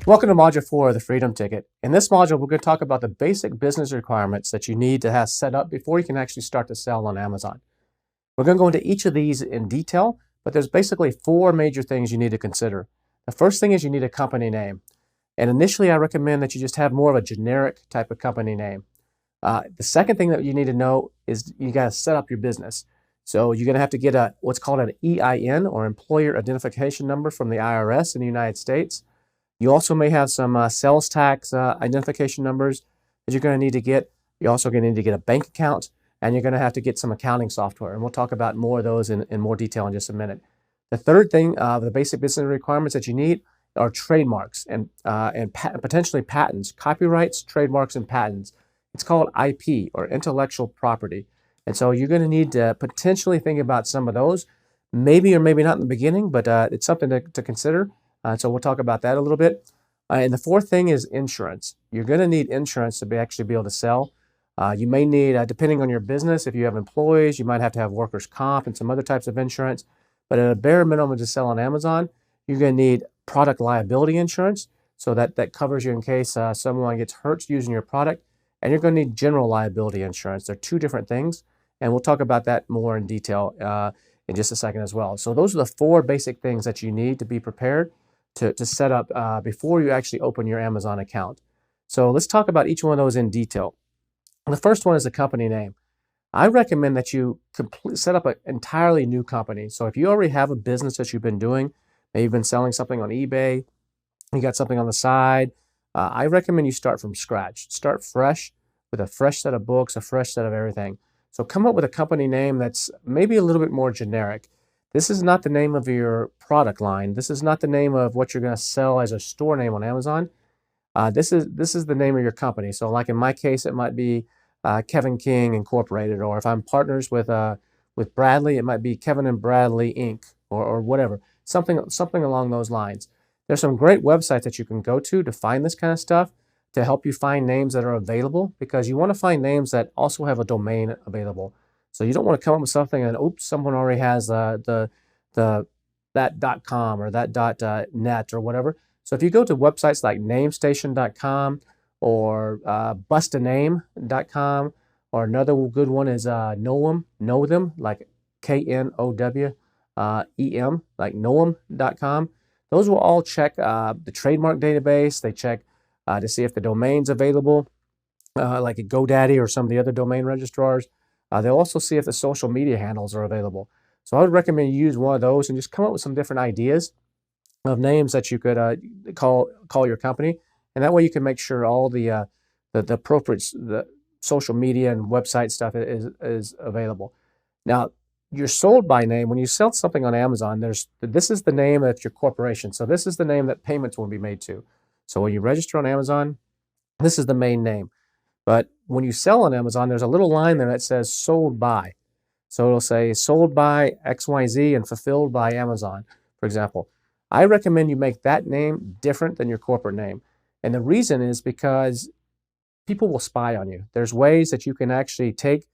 Welcome to Module 4 of the Freedom Ticket. In this module, we're going to talk about the basic business requirements that you need to have set up before you can actually start to sell on Amazon. We're going to go into each of these in detail, but there's basically four major things you need to consider. The first thing is you need a company name. And initially, I recommend that you just have more of a generic type of company name. The second thing that you need to know is you got to set up your business. So you're going to have to get what's called an EIN, or Employer Identification Number, from the IRS in the United States. You also may have some sales tax identification numbers that you're going to need to get. You're also going to need to get a bank account, and you're going to have to get some accounting software. And we'll talk about more of those in more detail in just a minute. The third thing, the basic business requirements that you need are trademarks and potentially patents, copyrights, trademarks, and patents. It's called IP, or intellectual property. And so you're going to need to potentially think about some of those, maybe or maybe not in the beginning, but it's something to consider. So we'll talk about that a little bit. And the fourth thing is insurance. You're going to need insurance to actually be able to sell. You may need, depending on your business, if you have employees, you might have to have workers' comp and some other types of insurance. But at a bare minimum to sell on Amazon, you're going to need product liability insurance. So that covers you in case someone gets hurt using your product. And you're going to need general liability insurance. They're two different things. And we'll talk about that more in detail in just a second as well. So those are the four basic things that you need to be prepared to set up before you actually open your Amazon account. So let's talk about each one of those in detail. The first one is the company name. I recommend that you set up an entirely new company. So if you already have a business that you've been doing, maybe you've been selling something on eBay, you got something on the side, I recommend you start from scratch. Start fresh with a fresh set of books, a fresh set of everything. So come up with a company name that's maybe a little bit more generic. This is not the name of your product line. This is not the name of what you're going to sell as a store name on Amazon. This is the name of your company. So like in my case, it might be Kevin King Incorporated, or if I'm partners with Bradley, it might be Kevin and Bradley Inc. or whatever, something along those lines. There's some great websites that you can go to find this kind of stuff, to help you find names that are available, because you want to find names that also have a domain available. So you don't want to come up with something and oops, someone already has that .com or that .net or whatever. So if you go to websites like namestation.com or bustaname.com, or another good one is Know Them, like KNOWEM, like knowem.com. Those will all check the trademark database. They check to see if the domain's available, like at GoDaddy or some of the other domain registrars. They'll also see if the social media handles are available. So I would recommend you use one of those and just come up with some different ideas of names that you could call your company, and that way you can make sure all the appropriate social media and website stuff is available. Now, you're sold by name. When you sell something on Amazon, this is the name of your corporation. So this is the name that payments will be made to. So when you register on Amazon, this is the main name. But when you sell on Amazon, there's a little line there that says sold by. So it'll say sold by XYZ and fulfilled by Amazon, for example. I recommend you make that name different than your corporate name. And the reason is because people will spy on you. There's ways that you can actually take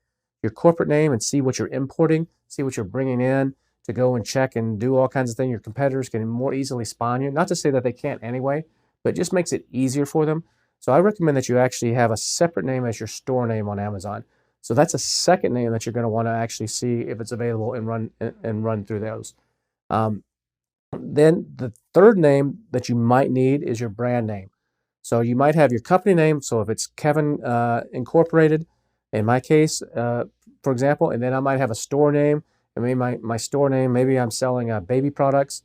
your corporate name and see what you're importing, see what you're bringing in, to go and check and do all kinds of things. Your competitors can more easily spy on you. Not to say that they can't anyway, but it just makes it easier for them. So I recommend that you actually have a separate name as your store name on Amazon. So that's a second name that you're going to want to actually see if it's available and run through those. Then the third name that you might need is your brand name. So you might have your company name. So if it's Kevin Incorporated, in my case, for example, and then I might have a store name. And maybe my store name, maybe I'm selling baby products.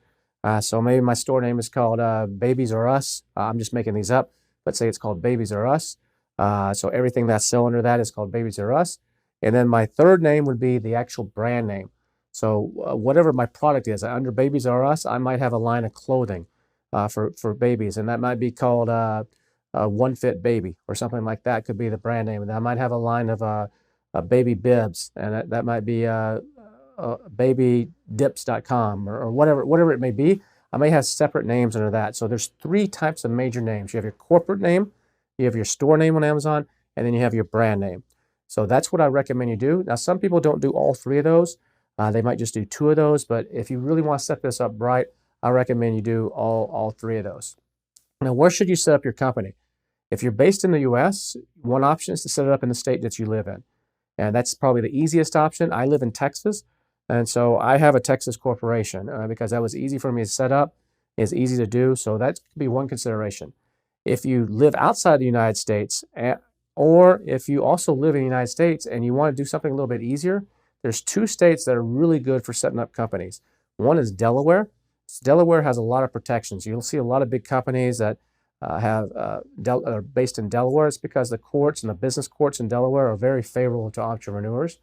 So maybe my store name is called Babies R Us. I'm just making these up. Let's say it's called Babies R Us. So everything that's still under that is called Babies R Us. And then my third name would be the actual brand name. So whatever my product is, under Babies R Us, I might have a line of clothing for babies, and that might be called One Fit Baby or something like that. Could be the brand name. And I might have a line of baby bibs, and that might be babydips.com or whatever it may be. I may have separate names under that. So there's three types of major names. You have your corporate name, you have your store name on Amazon, and then you have your brand name. So that's what I recommend you do. Now, some people don't do all three of those. They might just do two of those, but if you really want to set this up right, I recommend you do all three of those. Now, where should you set up your company? If you're based in the US, one option is to set it up in the state that you live in. And that's probably the easiest option. I live in Texas, and so I have a Texas corporation because that was easy for me to set up, is easy to do. So that could be one consideration. If you live outside the United States, or if you also live in the United States and you want to do something a little bit easier, there's two states that are really good for setting up companies. One is Delaware. Delaware has a lot of protections. You'll see a lot of big companies that are based in Delaware. It's because the courts and the business courts in Delaware are very favorable to entrepreneurs.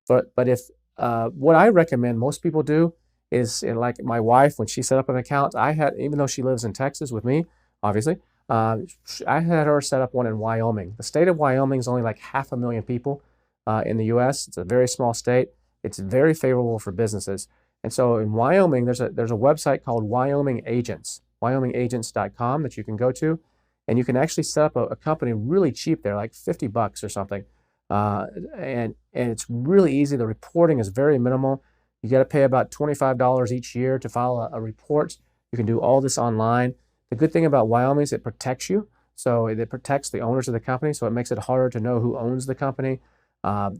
But if what I recommend most people do is, like my wife, when she set up an account, even though she lives in Texas with me, obviously, I had her set up one in Wyoming. The state of Wyoming is only like 500,000 people in the U.S. It's a very small state. It's very favorable for businesses. And so in Wyoming, there's a website called Wyoming Agents, wyomingagents.com, that you can go to, and you can actually set up a company really cheap there, like $50 or something. And it's really easy. The reporting is very minimal. You got to pay about $25 each year to file a report. You can do all this online. The good thing about Wyoming is it protects you. So it protects the owners of the company, so it makes it harder to know who owns the company.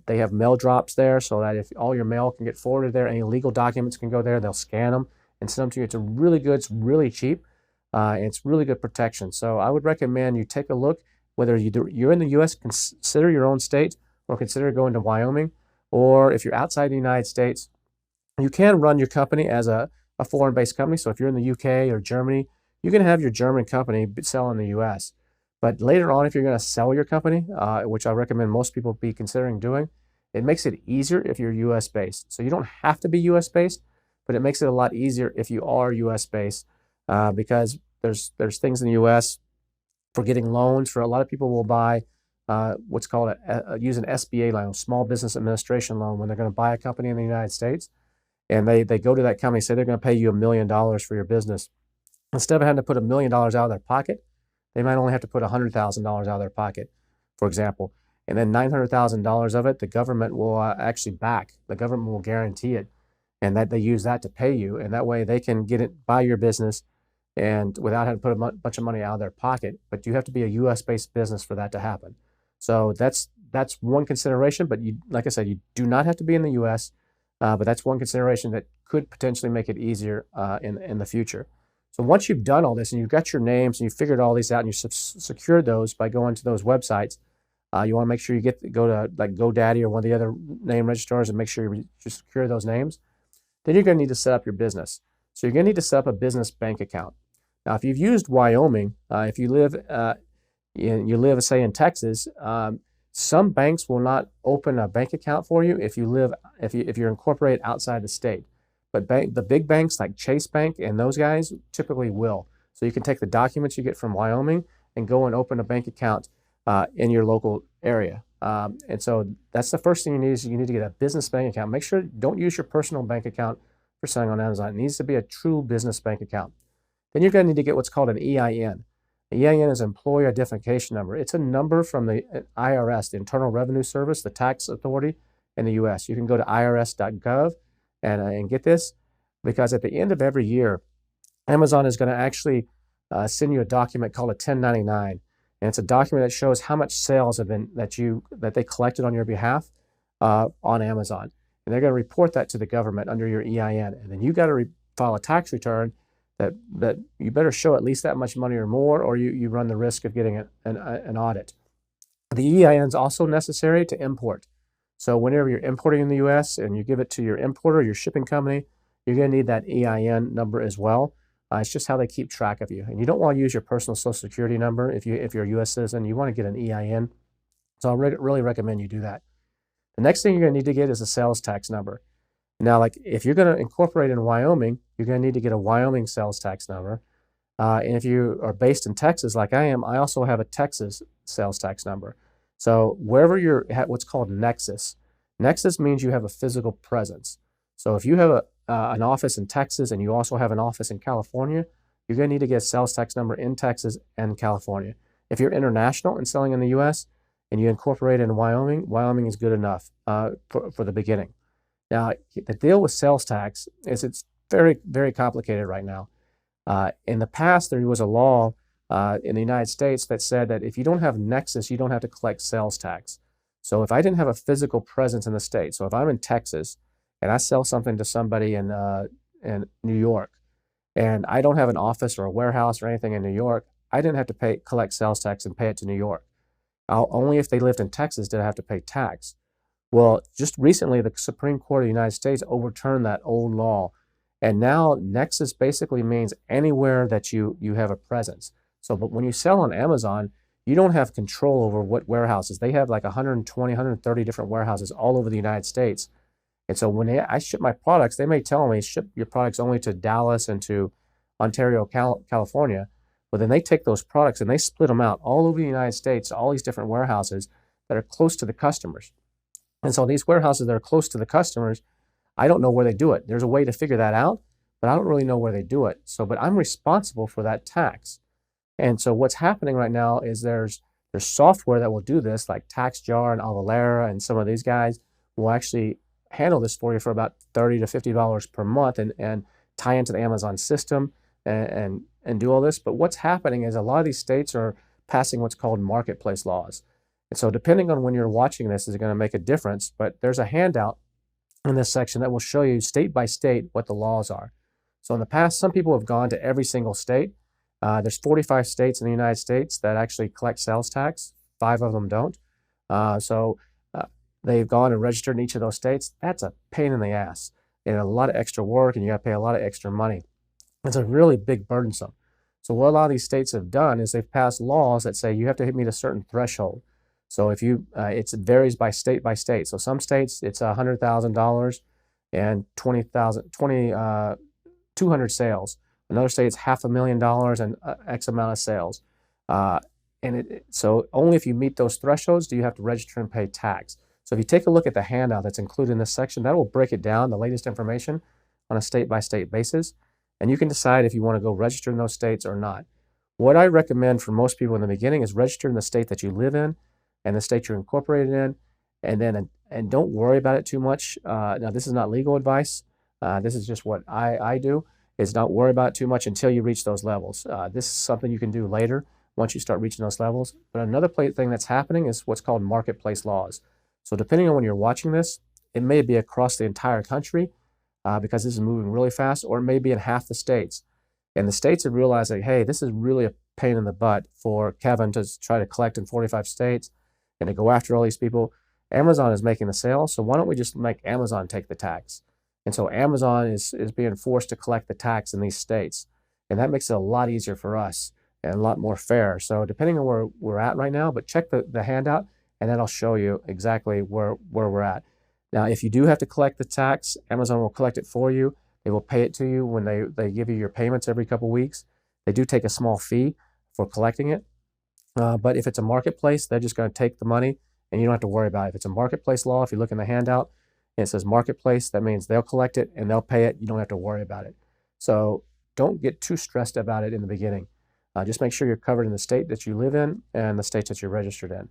They have mail drops there so that if all your mail can get forwarded there, any legal documents can go there, they'll scan them and send them to you. It's really good, it's really cheap, and it's really good protection. So I would recommend you take a look, whether you're in the U.S., consider your own state, or consider going to Wyoming, or if you're outside the United States, you can run your company as a foreign-based company. So if you're in the UK or Germany, you can have your German company sell in the U.S. But later on, if you're going to sell your company, which I recommend most people be considering doing, it makes it easier if you're US based. So you don't have to be US based, but it makes it a lot easier if you are US based because there's things in the US for getting loans. For a lot of people will buy what's called use an SBA loan, Small Business Administration loan, when they're going to buy a company in the United States. And they go to that company, say they're going to pay you $1 million for your business. Instead of having to put $1 million out of their pocket, they might only have to put $100,000 out of their pocket, for example. And then $900,000 of it, the government will actually back. The government will guarantee it. And that they use that to pay you. And that way they can buy your business and without having to put a bunch of money out of their pocket. But you have to be a US-based business for that to happen. So that's one consideration. But like I said, you do not have to be in the US. But that's one consideration that could potentially make it easier in the future. So once you've done all this and you've got your names and you've figured all these out and you've secured those by going to those websites, you want to make sure you go to like GoDaddy or one of the other name registrars and make sure you secure those names. Then you're going to need to set up your business. So you're going to need to set up a business bank account. Now, if you've used Wyoming, if you live say in Texas, some banks will not open a bank account for you if you're incorporated outside the state. But the big banks like Chase Bank and those guys typically will. So you can take the documents you get from Wyoming and go and open a bank account in your local area. And so that's the first thing you need is you need to get a business bank account. Make sure don't use your personal bank account for selling on Amazon. It needs to be a true business bank account. Then you're going to need to get what's called an EIN. The EIN is Employer Identification Number. It's a number from the IRS, the Internal Revenue Service, the tax authority in the U.S. You can go to irs.gov and get this, because at the end of every year, Amazon is going to actually send you a document called a 1099, and it's a document that shows how much sales have been that they collected on your behalf on Amazon, and they're going to report that to the government under your EIN, and then you got to file a tax return that you better show at least that much money or more, or you run the risk of getting an audit. The EIN is also necessary to import. So whenever you're importing in the U.S. and you give it to your importer, your shipping company, you're going to need that EIN number as well. It's just how they keep track of you. And you don't want to use your personal Social Security number if you're a U.S. citizen. You want to get an EIN. So I really recommend you do that. The next thing you're going to need to get is a sales tax number. Now, like if you're going to incorporate in Wyoming, you're going to need to get a Wyoming sales tax number. And if you are based in Texas, like I am, I also have a Texas sales tax number. So wherever you're at, what's called Nexus. Nexus means you have a physical presence. So if you have an office in Texas and you also have an office in California, you're going to need to get a sales tax number in Texas and California. If you're international and selling in the U.S. and you incorporate in Wyoming, Wyoming is good enough for the beginning. Now, the deal with sales tax is it's very, very complicated right now. In the past, there was a law in the United States that said that if you don't have Nexus, you don't have to collect sales tax. So if I didn't have a physical presence in the state, so if I'm in Texas and I sell something to somebody in New York, and I don't have an office or a warehouse or anything in New York, I didn't have to collect sales tax and pay it to New York. Only if they lived in Texas did I have to pay tax. Well, just recently, the Supreme Court of the United States overturned that old law. And now Nexus basically means anywhere that you have a presence. So, but when you sell on Amazon, you don't have control over what warehouses. They have like 120, 130 different warehouses all over the United States. And so when I ship my products, they may tell me ship your products only to Dallas and to Ontario, California. But then they take those products and they split them out all over the United States, all these different warehouses that are close to the customers. And so these warehouses that are close to the customers, I don't know where they do it. There's a way to figure that out, but I don't really know where they do it. So, but I'm responsible for that tax. And so what's happening right now is there's software that will do this, like TaxJar and Avalara, and some of these guys will actually handle this for you for about $30 to $50 per month and tie into the Amazon system and do all this. But what's happening is a lot of these states are passing what's called marketplace laws. And so depending on when you're watching this is going to make a difference, but there's a handout in this section that will show you state by state what the laws are. So in the past, some people have gone to every single state. There's 45 states in the United States that actually collect sales tax. 5 of them don't. They've gone and registered in each of those states. That's a pain in the ass and a lot of extra work, and you got to pay a lot of extra money. It's a really big burdensome. So what a lot of these states have done is they've passed laws that say you have to meet a certain threshold. So if you, it varies by state by state. So some states it's $100,000 and 200 sales. Another state it's $500,000 and X amount of sales. So only if you meet those thresholds do you have to register and pay tax. So if you take a look at the handout that's included in this section, that will break it down, the latest information on a state by state basis. And you can decide if you want to go register in those states or not. What I recommend for most people in the beginning is register in the state that you live in and the state you're incorporated in, and don't worry about it too much. Now, this is not legal advice. This is just what I do, is not worry about it too much until you reach those levels. This is something you can do later once you start reaching those levels. But another thing that's happening is what's called marketplace laws. So depending on when you're watching this, it may be across the entire country because this is moving really fast, or it may be in half the states. And the states have realized that, hey, this is really a pain in the butt for Kevin to try to collect in 45 states and to go after all these people. Amazon is making the sale, so why don't we just make Amazon take the tax? And so Amazon is being forced to collect the tax in these states. And that makes it a lot easier for us and a lot more fair. So depending on where we're at right now, but check the handout and that'll show you exactly where we're at. Now, if you do have to collect the tax, Amazon will collect it for you. They will pay it to you when they give you your payments every couple weeks. They do take a small fee for collecting it. But if it's a marketplace, they're just going to take the money and you don't have to worry about it. If it's a marketplace law, if you look in the handout and it says marketplace, that means they'll collect it and they'll pay it. You don't have to worry about it. So don't get too stressed about it in the beginning. Just make sure you're covered in the state that you live in and the states that you're registered in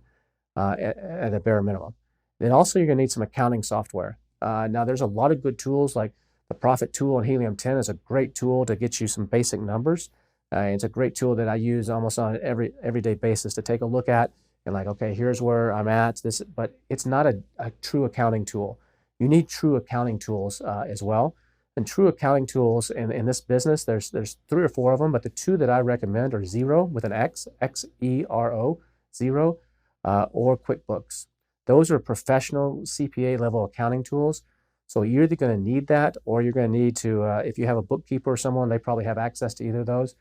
at a bare minimum. Then also you're going to need some accounting software. Now there's a lot of good tools, like the Profit tool in Helium 10 is a great tool to get you some basic numbers. It's a great tool that I use almost on an everyday basis to take a look at and like, okay, here's where I'm at. But it's not a true accounting tool. You need true accounting tools as well. And true accounting tools in this business, there's 3 or 4 of them, but the 2 that I recommend are Xero with an X, Xero, Xero, or QuickBooks. Those are professional CPA level accounting tools. So you're either going to need that, or you're going to need to, if you have a bookkeeper or someone, they probably have access to either of those.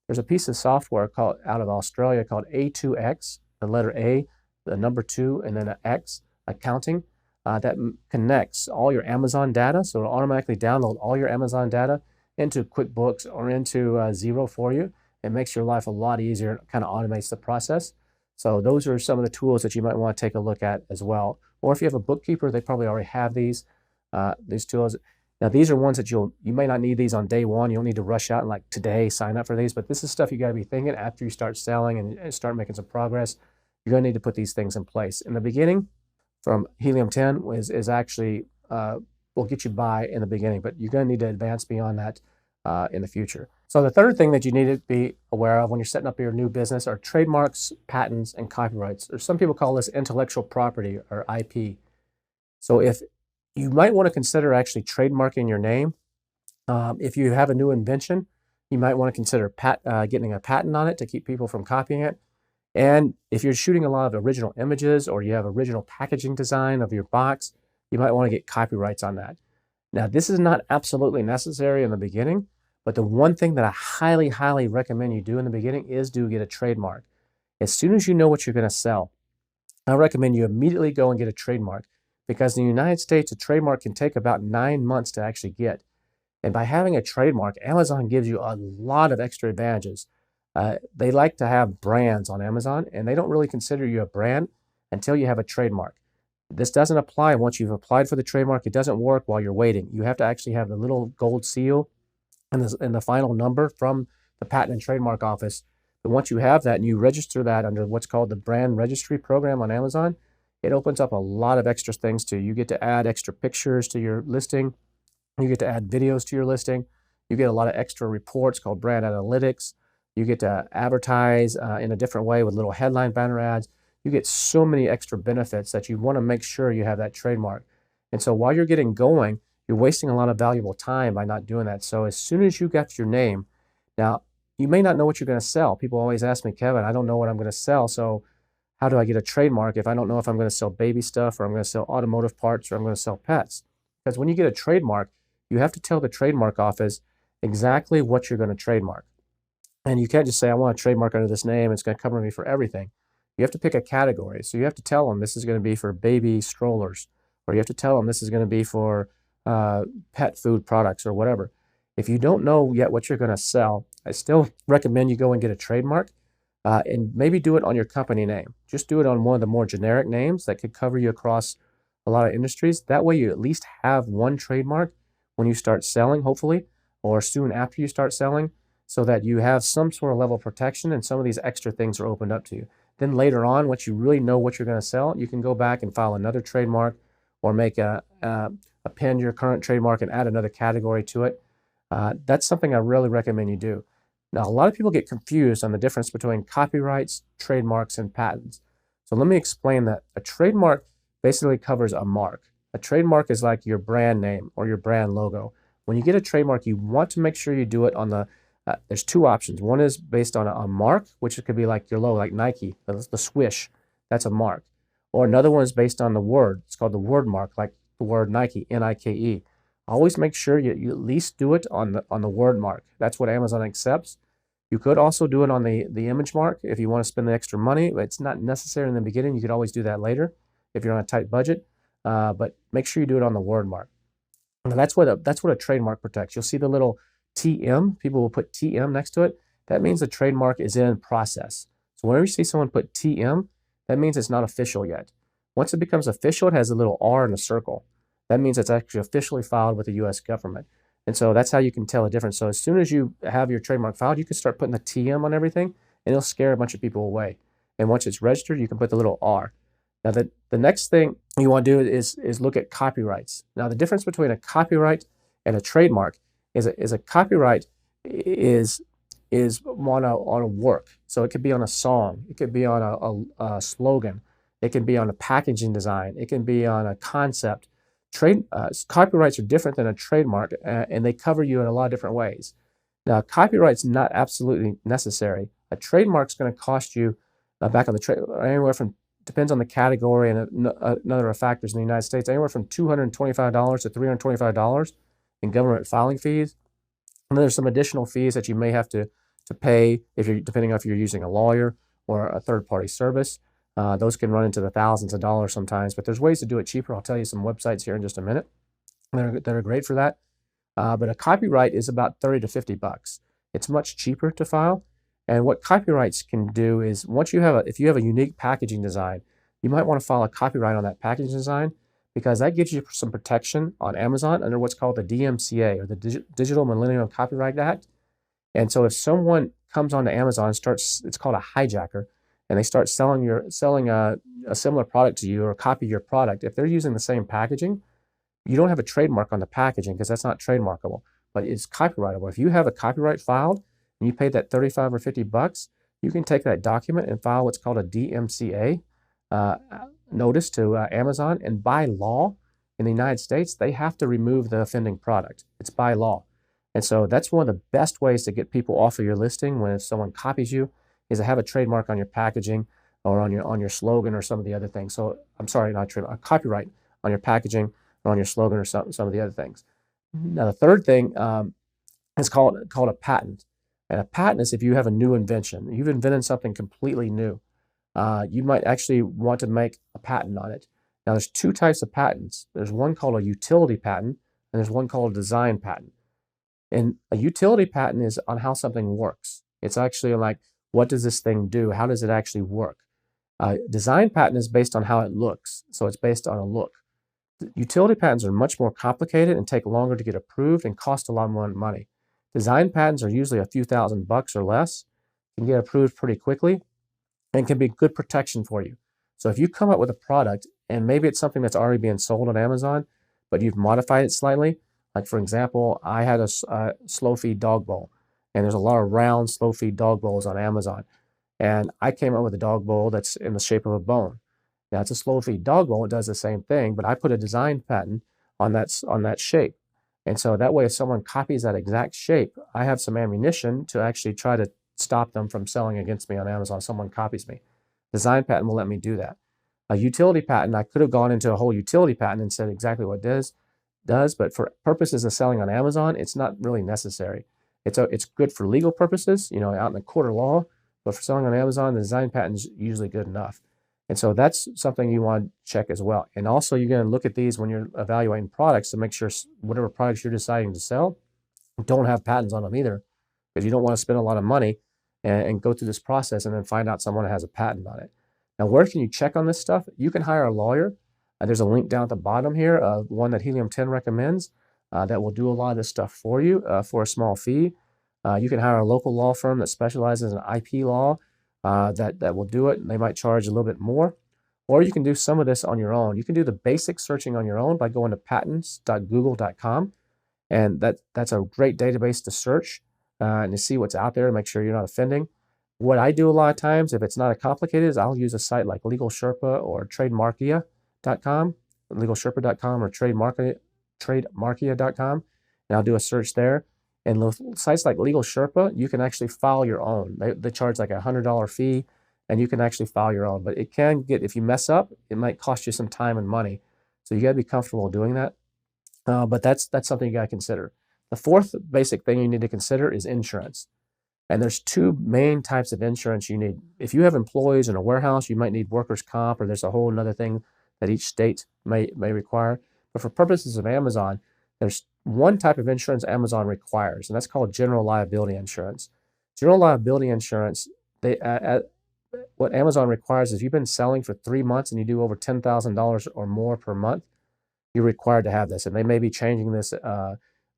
There's a piece of software out of Australia called A2X, the letter A, the number 2, and then an X, accounting, that connects all your Amazon data. So it'll automatically download all your Amazon data into QuickBooks or into Xero for you. It makes your life a lot easier. It kind of automates the process. So those are some of the tools that you might want to take a look at as well. Or if you have a bookkeeper, they probably already have these tools. Now, these are ones that you may not need these on day one. You don't need to rush out and like today sign up for these, but this is stuff you got to be thinking after you start selling and start making some progress. You're going to need to put these things in place. In the beginning, from Helium 10 is actually, will get you by in the beginning, but you're going to need to advance beyond that in the future. So the third thing that you need to be aware of when you're setting up your new business are trademarks, patents, and copyrights, or some people call this intellectual property or IP. So if you might want to consider actually trademarking your name. If you have a new invention, you might want to consider getting a patent on it to keep people from copying it. And if you're shooting a lot of original images or you have original packaging design of your box, you might want to get copyrights on that. Now, this is not absolutely necessary in the beginning, but the one thing that I highly, highly recommend you do in the beginning is do get a trademark. As soon as you know what you're going to sell, I recommend you immediately go and get a trademark, because in the United States, a trademark can take about 9 months to actually get. And by having a trademark, Amazon gives you a lot of extra advantages. They like to have brands on Amazon, and they don't really consider you a brand until you have a trademark. This doesn't apply once you've applied for the trademark. It doesn't work while you're waiting. You have to actually have the little gold seal and the final number from the Patent and Trademark Office. But once you have that and you register that under what's called the Brand Registry Program on Amazon, it opens up a lot of extra things to you. You get to add extra pictures to your listing. You get to add videos to your listing. You get a lot of extra reports called brand analytics. You get to advertise in a different way with little headline banner ads. You get so many extra benefits that you want to make sure you have that trademark. And so while you're getting going, you're wasting a lot of valuable time by not doing that. So as soon as you got your name, now you may not know what you're going to sell. People always ask me, Kevin, I don't know what I'm going to sell. So how do I get a trademark if I don't know if I'm going to sell baby stuff or I'm going to sell automotive parts or I'm going to sell pets? Because when you get a trademark, you have to tell the trademark office exactly what you're going to trademark. And you can't just say, I want a trademark under this name. It's going to cover me for everything. You have to pick a category. So you have to tell them this is going to be for baby strollers, or you have to tell them this is going to be for pet food products or whatever. If you don't know yet what you're going to sell, I still recommend you go and get a trademark and maybe do it on your company name. Just do it on one of the more generic names that could cover you across a lot of industries. That way you at least have one trademark when you start selling, hopefully, or soon after you start selling, so that you have some sort of level of protection and some of these extra things are opened up to you. Then later on, once you really know what you're going to sell, you can go back and file another trademark or make append your current trademark and add another category to it. That's something I really recommend you do. Now, a lot of people get confused on the difference between copyrights, trademarks, and patents. So let me explain that. A trademark basically covers a mark. A trademark is like your brand name or your brand logo. When you get a trademark, you want to make sure you do it on the, there's two options. One is based on a mark, which could be like your logo, like Nike, the swish, that's a mark. Or another one is based on the word. It's called the word mark, like the word Nike, Nike. Always make sure you at least do it on the word mark. That's what Amazon accepts. You could also do it on the image mark if you want to spend the extra money. It's not necessary in the beginning. You could always do that later if you're on a tight budget. But make sure you do it on the word mark. And that's what a trademark protects. You'll see the little TM. People will put TM next to it. That means the trademark is in process. So whenever you see someone put TM, that means it's not official yet. Once it becomes official, it has a little R in a circle. That means it's actually officially filed with the U.S. government. And so that's how you can tell a difference. So as soon as you have your trademark filed, you can start putting the TM on everything, and it'll scare a bunch of people away. And once it's registered, you can put the little R. Now, the next thing you want to do is look at copyrights. Now, the difference between a copyright and a trademark is a copyright is on a work. So it could be on a song. It could be on a slogan. It can be on a packaging design. It can be on a concept. Copyrights are different than a trademark, and they cover you in a lot of different ways. Now, copyright's not absolutely necessary. A trademark's going to cost you, back on the trade, anywhere from, depends on the category and another factors in the United States, anywhere from $225 to $325 in government filing fees. And then there's some additional fees that you may have to pay depending on if you're using a lawyer or a third-party service. Those can run into the thousands of dollars sometimes, but there's ways to do it cheaper. I'll tell you some websites here in just a minute that are great for that. But a copyright is about $30 to $50. It's much cheaper to file. And what copyrights can do is if you have a unique packaging design, you might want to file a copyright on that packaging design, because that gives you some protection on Amazon under what's called the DMCA, or the Digital Millennium Copyright Act. And so if someone comes onto Amazon and it's called a hijacker, and they start selling a similar product to you or copy your product, if they're using the same packaging, you don't have a trademark on the packaging because that's not trademarkable. but it's copyrightable. If you have a copyright filed and you pay that 35 or 50 bucks, you can take that document and file what's called a DMCA notice to Amazon, and by law in the United States, they have to remove the offending product. It's by law. And so that's one of the best ways to get people off of your listing when if someone copies you, is to have a trademark on your packaging or on your slogan or some of the other things. So I'm sorry, not trademark, a copyright on your packaging or on your slogan or some of the other things. Now the third thing is called a patent. And a patent is if you have a new invention. You've invented something completely new. You might actually want to make a patent on it. Now there's two types of patents. There's one called a utility patent and there's one called a design patent. And a utility patent is on how something works. It's actually like, what does this thing do? How does it actually work? Design patent is based on how it looks. So it's based on a look. Utility patents are much more complicated and take longer to get approved and cost a lot more money. Design patents are usually a few $1,000s or less, can get approved pretty quickly, and can be good protection for you. So if you come up with a product, and maybe it's something that's already being sold on Amazon, but you've modified it slightly, like for example, I had a slow feed dog bowl, and there's a lot of round slow feed dog bowls on Amazon. And I came up with a dog bowl that's in the shape of a bone. Now it's a slow feed dog bowl, it does the same thing, but I put a design patent on that shape. And so that way, if someone copies that exact shape, I have some ammunition to actually try to stop them from selling against me on Amazon if someone copies me. Design patent will let me do that. A utility patent, I could have gone into a whole utility patent and said exactly what it does, but for purposes of selling on Amazon, it's not really necessary. It's good for legal purposes, you know, out in the court of law, but for selling on Amazon, the design patent is usually good enough. And so that's something you want to check as well. And also you're going to look at these when you're evaluating products to make sure whatever products you're deciding to sell don't have patents on them either, because you don't want to spend a lot of money and go through this process and then find out someone has a patent on it. Now, where can you check on this stuff? You can hire a lawyer. There's a link down at the bottom here, one that Helium 10 recommends that will do a lot of this stuff for you for a small fee. You can hire a local law firm that specializes in IP law that will do it, and they might charge a little bit more. Or you can do some of this on your own. You can do the basic searching on your own by going to patents.google.com, and that's a great database to search and to see what's out there to make sure you're not offending. What I do a lot of times, if it's not as complicated, is I'll use a site like Legal Sherpa or Trademarkia.com, LegalSherpa.com or Trademarkia.com, and I'll do a search there. And sites like Legal Sherpa, you can actually file your own. They charge like a $100 fee, and you can actually file your own. But it can get, if you mess up, it might cost you some time and money. So you got to be comfortable doing that. But that's something you got to consider. The fourth basic thing you need to consider is insurance. And there's two main types of insurance you need. If you have employees in a warehouse, you might need workers' comp, or there's a whole other thing that each state may require. But for purposes of Amazon, there's one type of insurance Amazon requires, and that's called general liability insurance. General liability insurance, what Amazon requires is if you've been selling for 3 months and you do over $10,000 or more per month, you're required to have this. And they may be changing this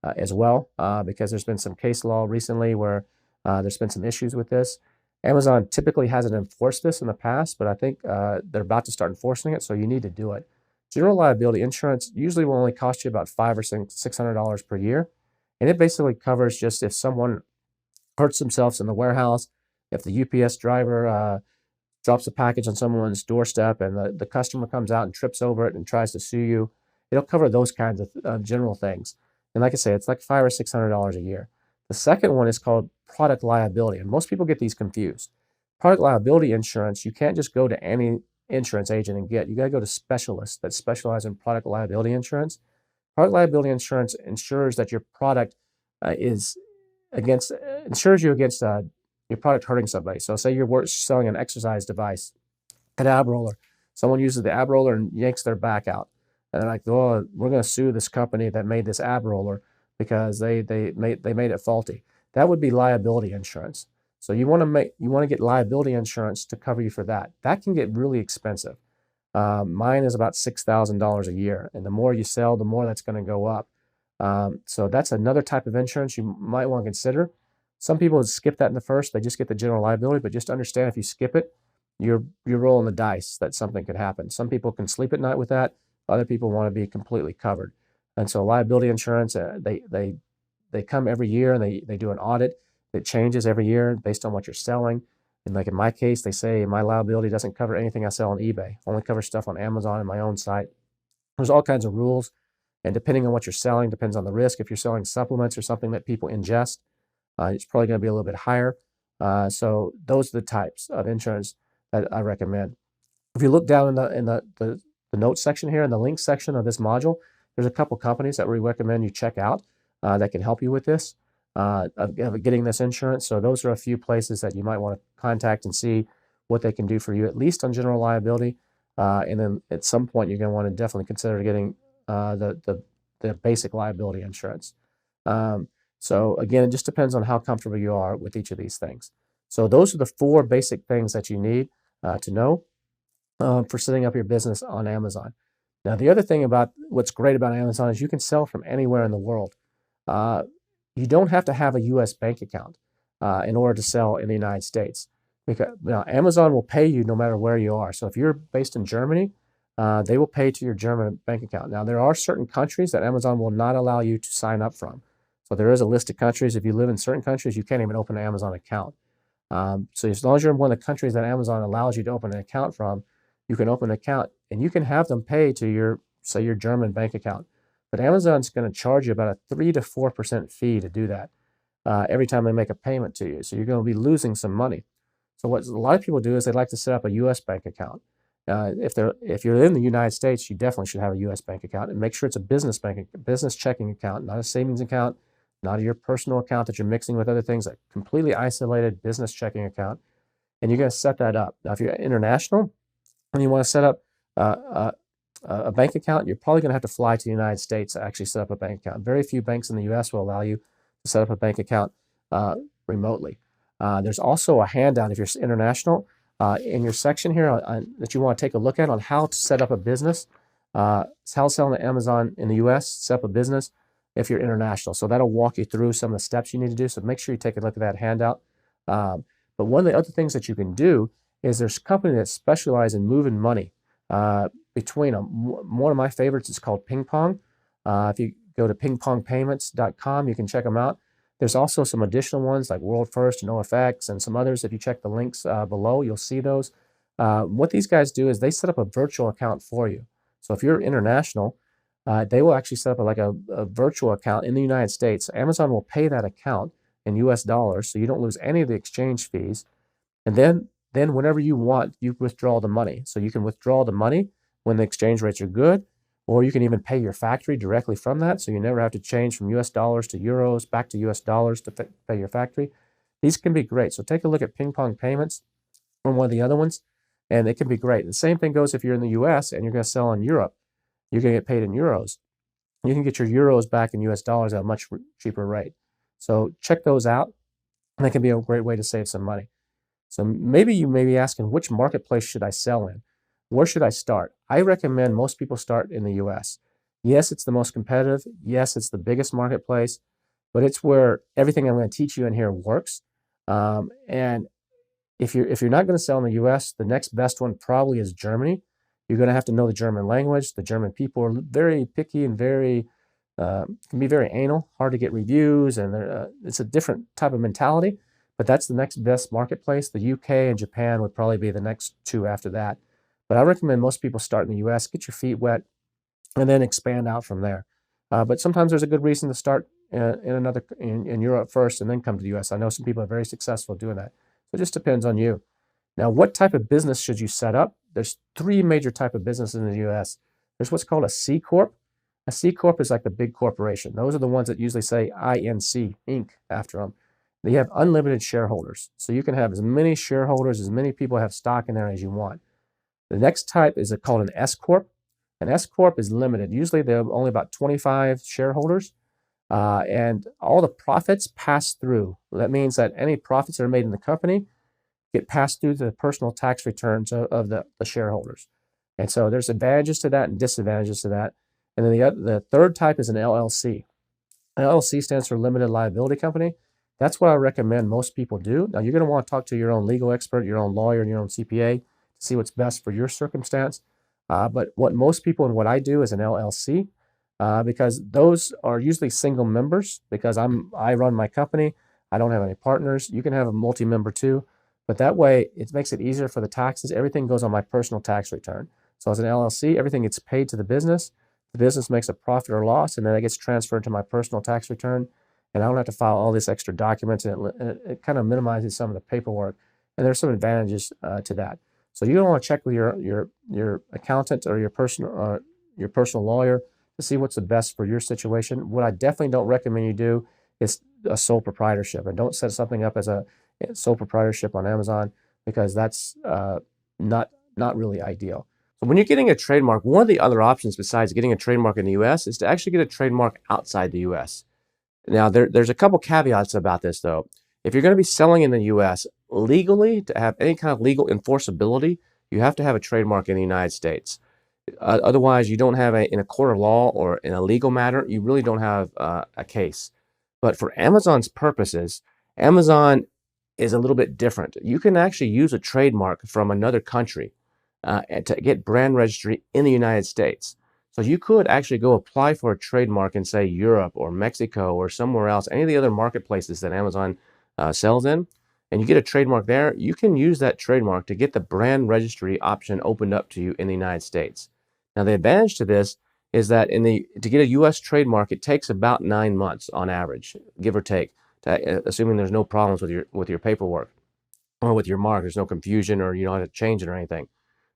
as well because there's been some case law recently where there's been some issues with this. Amazon typically hasn't enforced this in the past, but I think they're about to start enforcing it, so you need to do it. General liability insurance usually will only cost you about $500 or $600 per year, and it basically covers just if someone hurts themselves in the warehouse, if the UPS driver drops a package on someone's doorstep and the customer comes out and trips over it and tries to sue you, it'll cover those kinds of general things. And like I say, it's like $500 or $600 a year. The second one is called product liability, and most people get these confused. Product liability insurance, you can't just go to any insurance agent and get. You got to go to specialists that specialize in product liability insurance. Product liability insurance ensures that your product insures you against your product hurting somebody. So say you're selling an exercise device, an ab roller. Someone uses the ab roller and yanks their back out. And they're like, oh, we're going to sue this company that made this ab roller because they made it faulty. That would be liability insurance. So you want to get liability insurance to cover you for that. That can get really expensive. Mine is about $6,000 a year, and the more you sell, the more that's going to go up. So that's another type of insurance you might want to consider. Some people skip that in the first; they just get the general liability. But just understand, if you skip it, you're rolling the dice that something could happen. Some people can sleep at night with that. Other people want to be completely covered. And so liability insurance, they they come every year and they do an audit that changes every year based on what you're selling. And like in my case, they say my liability doesn't cover anything I sell on eBay, only covers stuff on Amazon and my own site. There's all kinds of rules. And depending on what you're selling, depends on the risk. If you're selling supplements or something that people ingest, it's probably going to be a little bit higher. So those are the types of insurance that I recommend. If you look down in the notes section here, in the links section of this module, there's a couple companies that we recommend you check out that can help you with this, of getting this insurance. So those are a few places that you might want to contact and see what they can do for you, at least on general liability. And then at some point, you're going to want to definitely consider getting the basic liability insurance. So again, it just depends on how comfortable you are with each of these things. So those are the 4 basic things that you need to know for setting up your business on Amazon. Now, the other thing about what's great about Amazon is you can sell from anywhere in the world. You don't have to have a U.S. bank account in order to sell in the United States. Because now Amazon will pay you no matter where you are. So if you're based in Germany, they will pay to your German bank account. Now, there are certain countries that Amazon will not allow you to sign up from. So there is a list of countries. If you live in certain countries, you can't even open an Amazon account. So as long as you're in one of the countries that Amazon allows you to open an account from, you can open an account and you can have them pay to your, say, your German bank account. But Amazon's going to charge you about a 3 to 4% fee to do that every time they make a payment to you. So you're going to be losing some money. So what a lot of people do is they like to set up a U.S. bank account. If you're in the United States, you definitely should have a U.S. bank account, and make sure it's a business checking account, not a savings account, not your personal account that you're mixing with other things. A completely isolated business checking account, and you're going to set that up. Now, if you're international and you want to set up a bank account, you're probably going to have to fly to the United States to actually set up a bank account. Very few banks in the U.S. will allow you to set up a bank account remotely. There's also a handout if you're international in your section here that you want to take a look at on how to set up a business, how to sell on Amazon in the U.S., set up a business if you're international. So that'll walk you through some of the steps you need to do. So make sure you take a look at that handout. But one of the other things that you can do is there's companies that specialize in moving money between them. One of my favorites is called Ping Pong. If you go to pingpongpayments.com, you can check them out. There's also some additional ones like World First and OFX and some others. If you check the links below, you'll see those. What these guys do is they set up a virtual account for you. So if you're international, they will actually set up a virtual account in the United States. Amazon will pay that account in US dollars, so you don't lose any of the exchange fees. And then whenever you want, you withdraw the money. So you can withdraw the money when the exchange rates are good, or you can even pay your factory directly from that. So you never have to change from US dollars to euros, back to US dollars to pay your factory. These can be great. So take a look at Ping Pong Payments or one of the other ones, and it can be great. The same thing goes if you're in the US and you're going to sell in Europe. You're going to get paid in euros. You can get your euros back in US dollars at a much cheaper rate. So check those out, and that can be a great way to save some money. So maybe you may be asking, which marketplace should I sell in? Where should I start? I recommend most people start in the US. Yes, it's the most competitive. Yes, it's the biggest marketplace, but it's where everything I'm going to teach you in here works. And if you're not going to sell in the US, the next best one probably is Germany. You're going to have to know the German language. The German people are very picky and can be very anal, hard to get reviews, and it's a different type of mentality. But that's the next best marketplace. The UK and Japan would probably be the next 2 after that. But I recommend most people start in the US, get your feet wet, and then expand out from there. But sometimes there's a good reason to start in Europe first and then come to the US. I know some people are very successful doing that. So it just depends on you. Now, what type of business should you set up? There's 3 major types of businesses in the US. There's what's called a C Corp. A C Corp is like the big corporation. Those are the ones that usually say INC, Inc. after them. They have unlimited shareholders. So you can have as many shareholders, as many people have stock in there as you want. The next type is called an S Corp. An S Corp is limited. Usually they have only about 25 shareholders, and all the profits pass through. That means that any profits that are made in the company get passed through the personal tax returns of the shareholders. And so there's advantages to that and disadvantages to that. And then the third type is an LLC. An LLC stands for Limited Liability Company. That's what I recommend most people do. Now, you're going to want to talk to your own legal expert, your own lawyer, and your own CPA to see what's best for your circumstance. But what most people and what I do is an LLC. because those are usually single members. Because I run my company, I don't have any partners. You can have a multi-member too, but that way it makes it easier for the taxes. Everything goes on my personal tax return. So as an LLC, everything gets paid to the business. The business makes a profit or loss, and then it gets transferred to my personal tax return. And I don't have to file all these extra documents, and it kind of minimizes some of the paperwork. And there's some advantages to that. So you don't want to check with your accountant or your personal lawyer to see what's the best for your situation. What I definitely don't recommend you do is a sole proprietorship, and don't set something up as a sole proprietorship on Amazon, because that's not really ideal. So when you're getting a trademark, one of the other options besides getting a trademark in the US is to actually get a trademark outside the US. Now, there's a couple caveats about this, though. If you're going to be selling in the US, legally, to have any kind of legal enforceability, you have to have a trademark in the United States. Otherwise, you don't have in a court of law or in a legal matter, you really don't have a case. But for Amazon's purposes, Amazon is a little bit different. You can actually use a trademark from another country to get brand registry in the United States. So you could actually go apply for a trademark in, say, Europe or Mexico or somewhere else, any of the other marketplaces that Amazon sells in, and you get a trademark there. You can use that trademark to get the brand registry option opened up to you in the United States. Now, the advantage to this is that to get a U.S. trademark, it takes about 9 months on average, give or take, assuming there's no problems with your paperwork or with your mark. There's no confusion, or you don't have to change it or anything.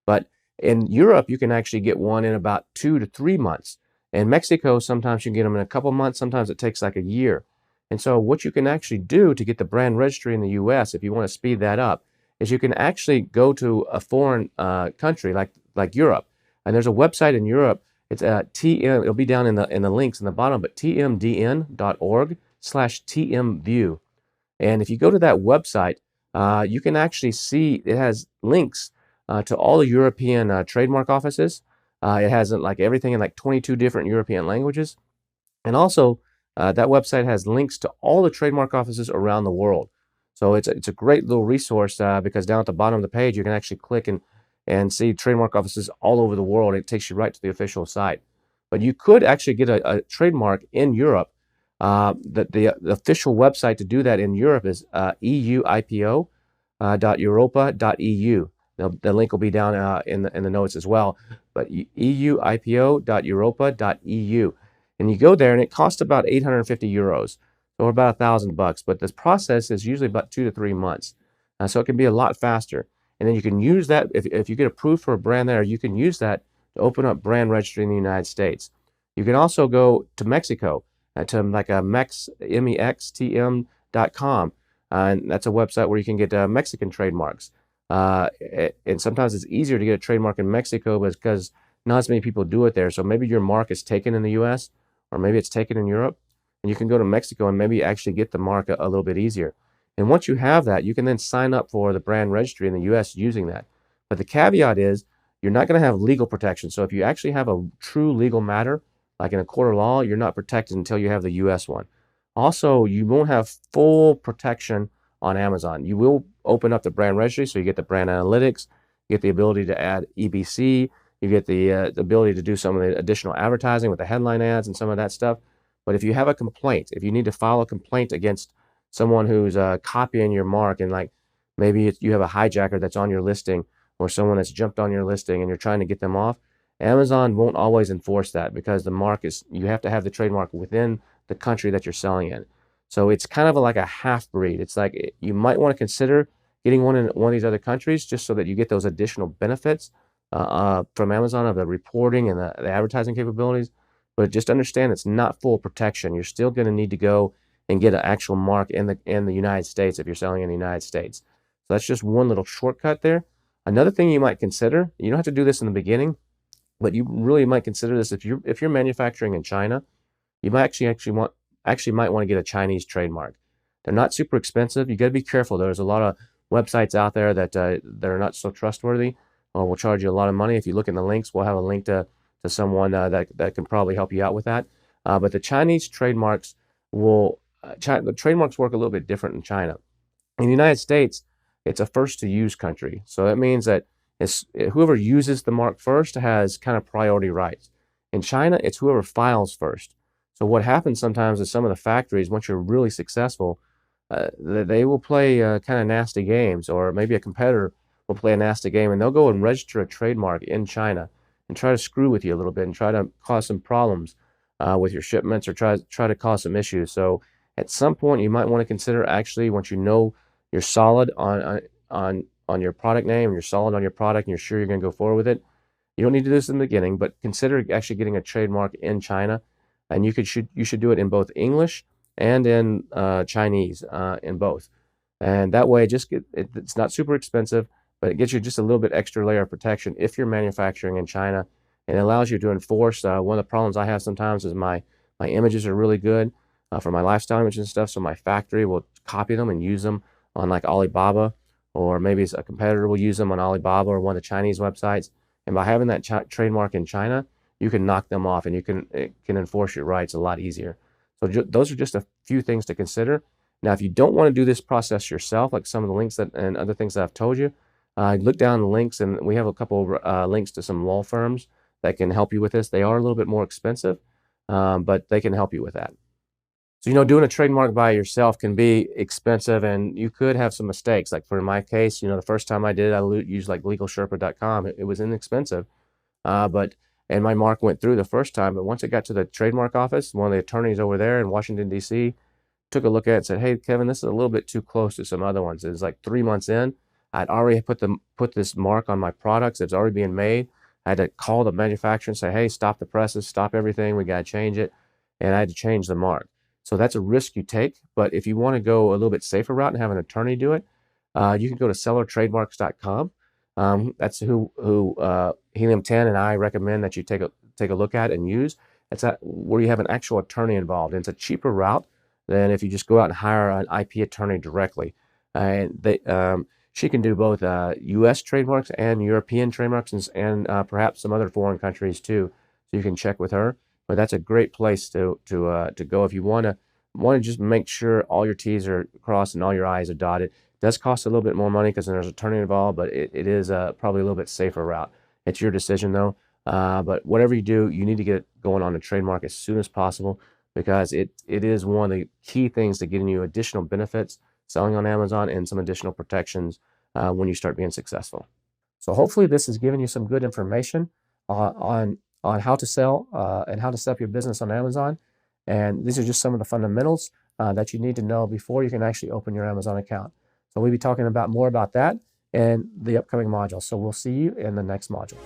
But in Europe, you can actually get one in about 2 to 3 months. In Mexico, sometimes you can get them in a couple months. Sometimes it takes like a year. And so what you can actually do to get the brand registry in the U.S., if you want to speed that up, is you can actually go to a foreign country like Europe. And there's a website in Europe. It's TM. It'll be down in the links in the bottom, but tmdn.org/tmview. And if you go to that website, you can actually see it has links to all the European trademark offices. It has like everything in like 22 different European languages. And also, that website has links to all the trademark offices around the world. So it's a great little resource because down at the bottom of the page, you can actually click and see trademark offices all over the world. It takes you right to the official site. But you could actually get a trademark in Europe. The official website to do that in Europe is euipo.europa.eu. The link will be down in the notes as well. But euipo.europa.eu. And you go there, and it costs about 850 euros, or about $1,000. But this process is usually about 2 to 3 months. So it can be a lot faster. And then you can use that, if you get approved for a brand there, you can use that to open up brand registry in the United States. You can also go to Mexico, to like a mextm.com. And that's a website where you can get Mexican trademarks. And sometimes it's easier to get a trademark in Mexico because not as many people do it there. So maybe your mark is taken in the US, or maybe it's taken in Europe, and you can go to Mexico and maybe actually get the mark a little bit easier. And once you have that, you can then sign up for the brand registry in the US using that. But the caveat is you're not going to have legal protection. So if you actually have a true legal matter, like in a court of law, you're not protected until you have the US one. Also, you won't have full protection on Amazon. You will open up the brand registry, so you get the brand analytics, you get the ability to add EBC, you get the ability to do some of the additional advertising with the headline ads and some of that stuff. But if you have a complaint, if you need to file a complaint against someone who's copying your mark, and like maybe you have a hijacker that's on your listing, or someone that's jumped on your listing and you're trying to get them off, Amazon won't always enforce that, because the mark you have to have the trademark within the country that you're selling in. So it's kind of like a half breed. It's like you might want to consider getting one in one of these other countries, just so that you get those additional benefits from Amazon of the reporting and the advertising capabilities. But just understand it's not full protection. You're still going to need to go and get an actual mark in the United States if you're selling in the United States. So that's just one little shortcut there. Another thing you might consider, you don't have to do this in the beginning, but you really might consider this if you're manufacturing in China. You might actually might want to get a Chinese trademark. They're not super expensive. You got to be careful. There's a lot of websites out there that are not so trustworthy, or will charge you a lot of money. If you look in the links, we'll have a link to someone that can probably help you out with that. But the Chinese trademarks the trademarks work a little bit different in China. In the United States, it's a first to use country. So that means that whoever uses the mark first has kind of priority rights. In China, it's whoever files first. So what happens sometimes is some of the factories, once you're really successful, they will play kind of nasty games, or maybe a competitor will play a nasty game, and they'll go and register a trademark in China and try to screw with you a little bit and try to cause some problems with your shipments, or try to cause some issues. So at some point, you might want to consider, actually, once you know you're solid on your product name, and you're solid on your product, and you're sure you're going to go forward with it. You don't need to do this in the beginning, but consider actually getting a trademark in China, and you should do it in both English and in Chinese, in both. And that way, it's not super expensive, but it gets you just a little bit extra layer of protection if you're manufacturing in China, and it allows you to enforce. One of the problems I have sometimes is my images are really good for my lifestyle images and stuff, so my factory will copy them and use them on like Alibaba, or maybe a competitor will use them on Alibaba or one of the Chinese websites. And by having that trademark in China, you can knock them off, and it can enforce your rights a lot easier. So those are just a few things to consider. Now, if you don't want to do this process yourself, like some of the links and other things that I've told you, look down the links, and we have a couple of links to some law firms that can help you with this. They are a little bit more expensive, but they can help you with that. So, doing a trademark by yourself can be expensive, and you could have some mistakes. Like for my case, the first time I did it, I used like LegalSherpa.com. It was inexpensive, and my mark went through the first time. But once it got to the trademark office, one of the attorneys over there in Washington, D.C., took a look at it and said, "Hey, Kevin, this is a little bit too close to some other ones." It was like 3 months in. I'd already put this mark on my products. It's already being made. I had to call the manufacturer and say, "Hey, stop the presses, stop everything. We got to change it." And I had to change the mark. So that's a risk you take. But if you want to go a little bit safer route and have an attorney do it, you can go to sellertrademarks.com. That's who Helium 10 and I recommend that you take a look at and use. It's where you have an actual attorney involved. And it's a cheaper route than if you just go out and hire an IP attorney directly. And she can do both U.S. trademarks and European trademarks, and perhaps some other foreign countries too. So you can check with her. But that's a great place to go if you want to just make sure all your T's are crossed and all your I's are dotted. It does cost a little bit more money because there's an attorney involved, but it is probably a little bit safer route. It's your decision though. But whatever you do, you need to get going on a trademark as soon as possible, because it is one of the key things to getting you additional benefits selling on Amazon and some additional protections when you start being successful. So hopefully this has given you some good information on how to sell and how to set up your business on Amazon. And these are just some of the fundamentals that you need to know before you can actually open your Amazon account. So we'll be talking more about that in the upcoming module. So we'll see you in the next module.